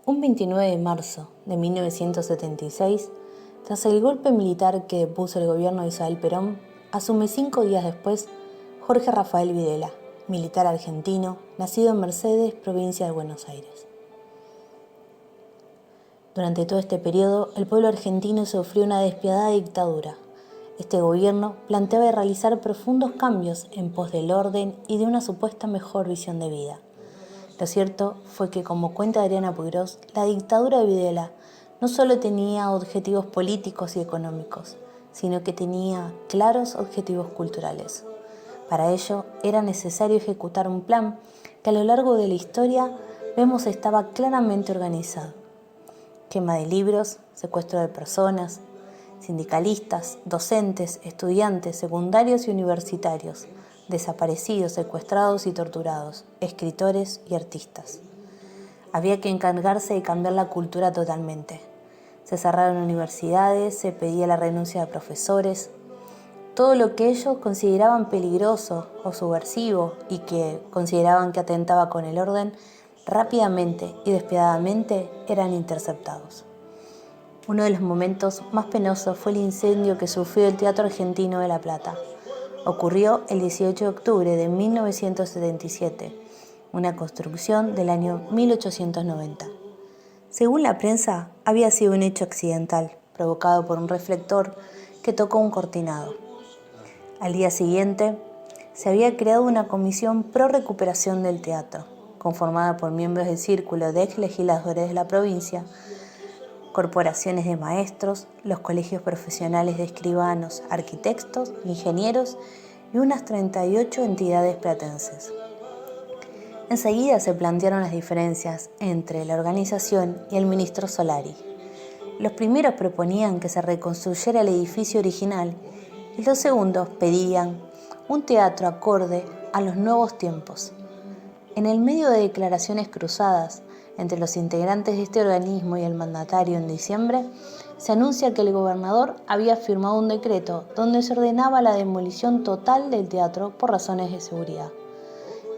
Un 29 de marzo de 1976, tras el golpe militar que depuso el gobierno de Isabel Perón, asume 5 días después Jorge Rafael Videla, militar argentino, nacido en Mercedes, provincia de Buenos Aires. Durante todo este periodo, el pueblo argentino sufrió una despiadada dictadura. Este gobierno planteaba realizar profundos cambios en pos del orden y de una supuesta mejor visión de vida. Lo cierto fue que, como cuenta Adriana Puigros, la dictadura de Videla no solo tenía objetivos políticos y económicos, sino que tenía claros objetivos culturales. Para ello, era necesario ejecutar un plan que a lo largo de la historia vemos estaba claramente organizado. Quema de libros, secuestro de personas, sindicalistas, docentes, estudiantes, secundarios y universitarios, desaparecidos, secuestrados y torturados, escritores y artistas. Había que encargarse de cambiar la cultura totalmente. Se cerraron universidades, se pedía la renuncia de profesores. Todo lo que ellos consideraban peligroso o subversivo y que consideraban que atentaba con el orden, rápidamente y despiadadamente eran interceptados. Uno de los momentos más penosos fue el incendio que sufrió el Teatro Argentino de La Plata. Ocurrió el 18 de octubre de 1977, una construcción del año 1890. Según la prensa, había sido un hecho accidental, provocado por un reflector que tocó un cortinado. Al día siguiente, se había creado una comisión pro recuperación del teatro, conformada por miembros del círculo de ex legisladores de la provincia, corporaciones de maestros, los colegios profesionales de escribanos, arquitectos, ingenieros y unas 38 entidades platenses. Enseguida se plantearon las diferencias entre la organización y el ministro Solari. Los primeros proponían que se reconstruyera el edificio original y los segundos pedían un teatro acorde a los nuevos tiempos. En el medio de declaraciones cruzadas entre los integrantes de este organismo y el mandatario en diciembre, se anuncia que el gobernador había firmado un decreto donde se ordenaba la demolición total del teatro por razones de seguridad.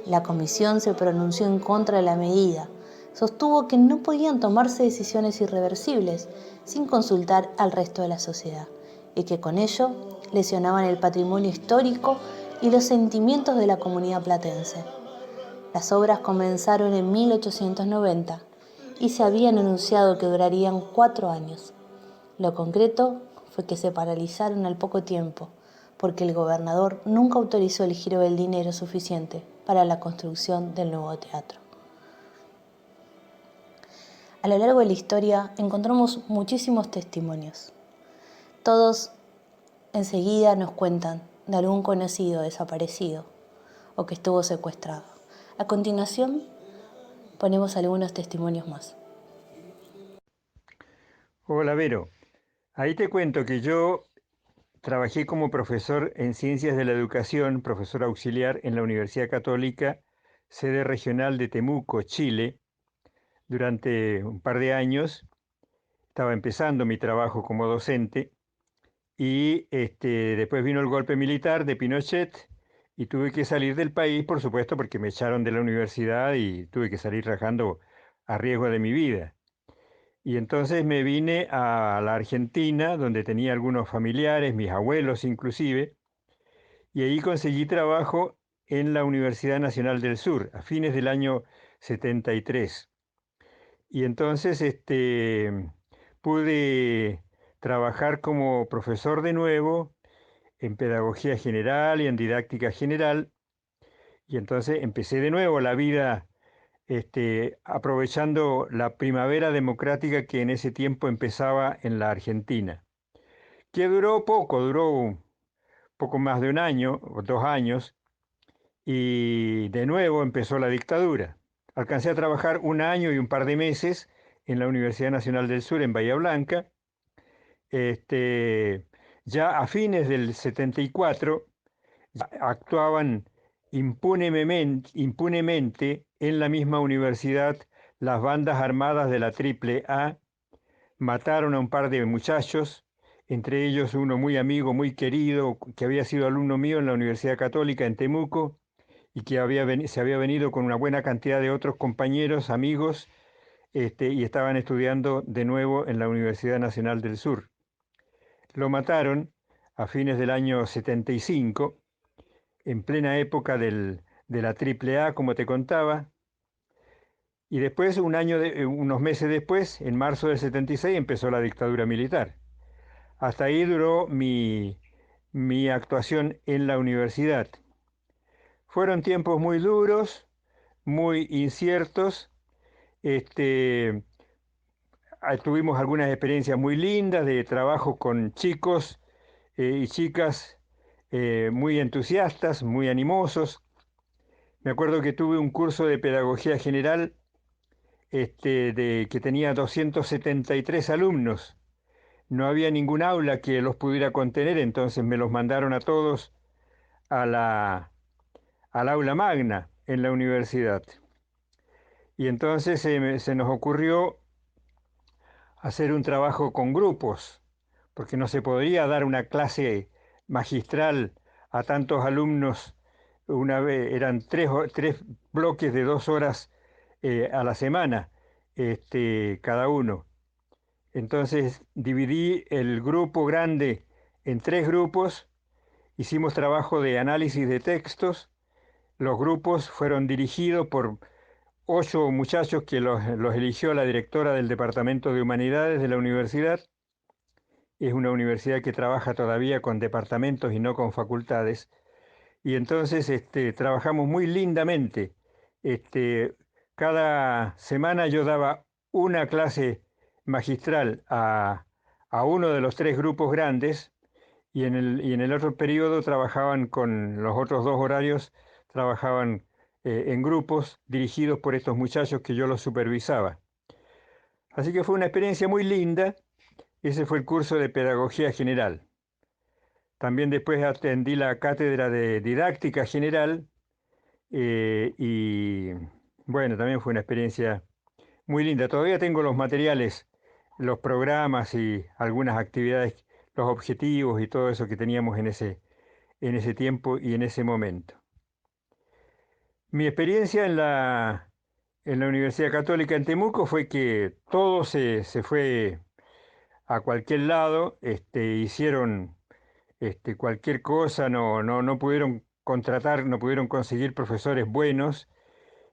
La comisión se pronunció en contra de la medida. Sostuvo que no podían tomarse decisiones irreversibles sin consultar al resto de la sociedad y que con ello lesionaban el patrimonio histórico y los sentimientos de la comunidad platense. Las obras comenzaron en 1890 y se habían anunciado que durarían 4 años. Lo concreto fue que se paralizaron al poco tiempo, porque el gobernador nunca autorizó el giro del dinero suficiente para la construcción del nuevo teatro. A lo largo de la historia encontramos muchísimos testimonios. Todos enseguida nos cuentan de algún conocido desaparecido o que estuvo secuestrado. A continuación, ponemos algunos testimonios más. Hola, Vero. Ahí te cuento que yo trabajé como profesor en Ciencias de la Educación, profesor auxiliar en la Universidad Católica, sede regional de Temuco, Chile, durante un par de años. Estaba empezando mi trabajo como docente y después vino el golpe militar de Pinochet y tuve que salir del país, por supuesto, porque me echaron de la universidad y tuve que salir rajando a riesgo de mi vida. Y entonces me vine a la Argentina, donde tenía algunos familiares, mis abuelos inclusive, y ahí conseguí trabajo en la Universidad Nacional del Sur, a fines del año 73. Y entonces pude trabajar como profesor de nuevo en pedagogía general y en didáctica general, y entonces empecé de nuevo la vida aprovechando la primavera democrática que en ese tiempo empezaba en la Argentina, que duró poco, duró poco más de un año o 2 años, y de nuevo empezó la dictadura. Alcancé a trabajar un año y un par de meses en la Universidad Nacional del Sur en Bahía Blanca. Este, ya a fines del 74 actuaban impunemente en la misma universidad las bandas armadas de la Triple A. Mataron a un par de muchachos, entre ellos uno muy amigo, muy querido, que había sido alumno mío en la Universidad Católica en Temuco y que se había venido con una buena cantidad de otros compañeros, amigos, y estaban estudiando de nuevo en la Universidad Nacional del Sur. Lo mataron a fines del año 75, en plena época de la AAA, como te contaba, y después, unos meses después, en marzo del 76, empezó la dictadura militar. Hasta ahí duró mi actuación en la universidad. Fueron tiempos muy duros, muy inciertos. Este, Tuvimos algunas experiencias muy lindas de trabajo con chicos y chicas muy entusiastas, muy animosos. Me acuerdo que tuve un curso de pedagogía general que tenía 273 alumnos. No había ningún aula que los pudiera contener, entonces me los mandaron a todos a al aula magna en la universidad. Y entonces se nos ocurrió hacer un trabajo con grupos, porque no se podría dar una clase magistral a tantos alumnos una vez, eran tres bloques de 2 horas a la semana, cada uno. Entonces dividí el grupo grande en 3 grupos, hicimos trabajo de análisis de textos, los grupos fueron dirigidos por 8 muchachos que los eligió la directora del Departamento de Humanidades de la universidad. Es una universidad que trabaja todavía con departamentos y no con facultades. Y entonces trabajamos muy lindamente. Este, Cada semana yo daba una clase magistral a uno de los 3 grupos grandes y y en el otro periodo trabajaban con los otros 2 horarios, trabajaban en grupos dirigidos por estos muchachos que yo los supervisaba. Así que fue una experiencia muy linda. Ese fue el curso de Pedagogía General. También después atendí la cátedra de Didáctica General y bueno, también fue una experiencia muy linda. Todavía tengo los materiales, los programas y algunas actividades, los objetivos y todo eso que teníamos en ese tiempo y en ese momento. Mi experiencia en la Universidad Católica en Temuco fue que todo se fue a cualquier lado, hicieron cualquier cosa, no pudieron contratar, no pudieron conseguir profesores buenos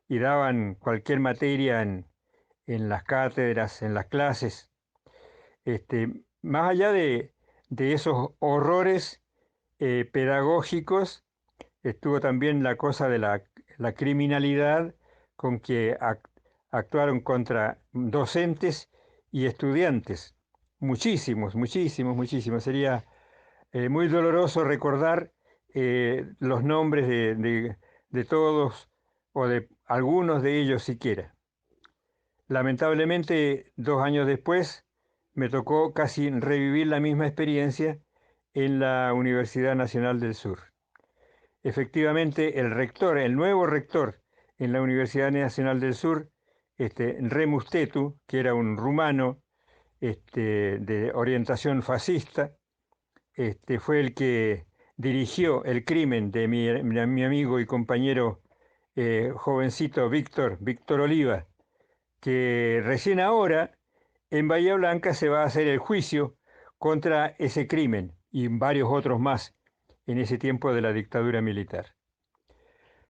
y daban cualquier materia en las cátedras, en las clases. Más allá de esos horrores pedagógicos, estuvo también la cosa de la criminalidad con que actuaron contra docentes y estudiantes. Muchísimos, muchísimos, muchísimos. Sería muy doloroso recordar los nombres de todos o de algunos de ellos siquiera. Lamentablemente, 2 años después, me tocó casi revivir la misma experiencia en la Universidad Nacional del Sur. Efectivamente, el nuevo rector en la Universidad Nacional del Sur, Remus Tetu, que era un rumano de orientación fascista, fue el que dirigió el crimen de mi amigo y compañero jovencito Víctor Oliva, que recién ahora en Bahía Blanca se va a hacer el juicio contra ese crimen y varios otros más en ese tiempo de la dictadura militar.